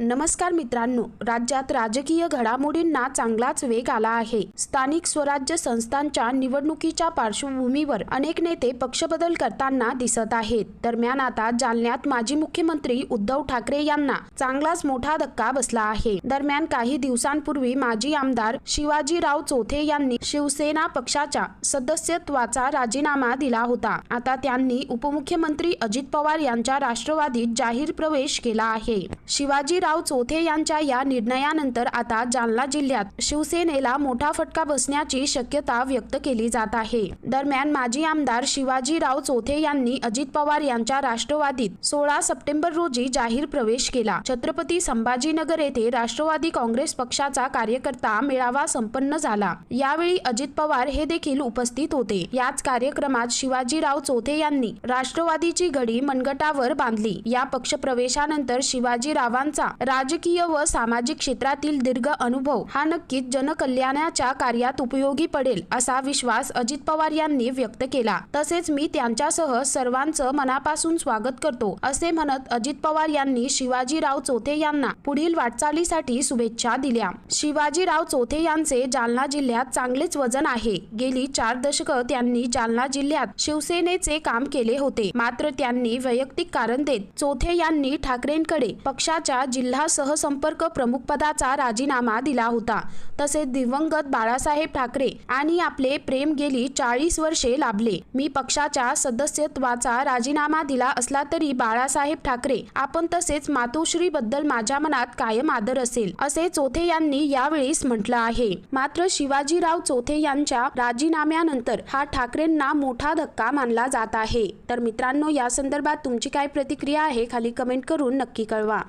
नमस्कार मित्रांनो, राज्यात राजकीय घडामोडींना चांगलाच वेग आला आहे। स्थानिक स्वराज्य संस्थांच्या निवडणुकीच्या पार्श्वभूमीवर अनेक नेते पक्षबदल करताना दिसत आहेत। दरम्यान आता जालन्यात माजी मुख्यमंत्री उद्धव ठाकरे यांना चांगलाच मोठा धक्का बसला आहे। दरम्यान काही दिवसांपूर्वी माजी आमदार शिवाजीराव चोथे यांनी शिवसेना पक्षाच्या सदस्यत्वाचा राजीनामा दिला होता। आता त्यांनी उपमुख्यमंत्री अजित पवार यांच्या राष्ट्रवादीत जाहीर प्रवेश केला आहे। शिवाजीराव चोथे यांच्या या निर्णयानंतर आता जालना जिल्ह्यात शिवसेनेला मोठा फटका बसण्याची शक्यता व्यक्त केली जात आहे। दरम्यान माजी आमदार शिवाजीराव चोथे यांनी अजित पवार यांच्या राष्ट्रवादीत 16 सप्टेंबर रोजी जाहीर प्रवेश केला। छत्रपती संभाजीनगर येथे राष्ट्रवादी काँग्रेस पक्षाचा कार्यकर्ता मेळावा संपन्न झाला। यावेळी अजित पवार हे देखील उपस्थित होते। याच कार्यक्रमात शिवाजीराव चोथे यांनी राष्ट्रवादीची घडी मनगटावर बांधली। या पक्षप्रवेशानंतर शिवाजीरावांचा राजकीय व सामाजिक क्षेत्रातील दीर्घ अनुभव हा नक्कीच जनकल्याणाच्या कार्यात उपयोगी पडेल असा विश्वास अजित पवार यांनी व्यक्त केला। तसेच मी त्यांच्यासह सर्वांचं मनापासून स्वागत करतो असे म्हणत अजित पवार यांनी शिवाजीराव चोथे यांना पुढील वाटचालीसाठी शुभेच्छा दिल्या। शिवाजीराव चोथे यांचे जालना जिल्ह्यात चांगलेच वजन आहे। गेली 4 दशकं त्यांनी जालना जिल्ह्यात शिवसेनेचे काम केले होते। मात्र त्यांनी वैयक्तिक कारण देत चोथे यांनी ठाकरेंकडे पक्षाच्या जिल्हा सहसंपर्क प्रमुख पदाचा राजीनामा दिला होता। तसेच दिवंगत बाळासाहेब ठाकरे आणि आपले प्रेम गेली 40 वर्षे लाभले। मी पक्षाच्या सदस्यत्वाचा राजीनामा दिला असला तरी बाळासाहेब ठाकरे आपण तसेच मातोश्री बद्दल माझ्या मनात कायम आदर असेल असे चोथे यांनी यावेळीस म्हटलं आहे। मात्र शिवाजीराव चोथे यांच्या राजीनाम्यानंतर हा ठाकरेंना मोठा धक्का मानला जात आहे। तर मित्रांनो, या संदर्भात तुमची काय प्रतिक्रिया आहे खाली कमेंट करून नक्की कळवा।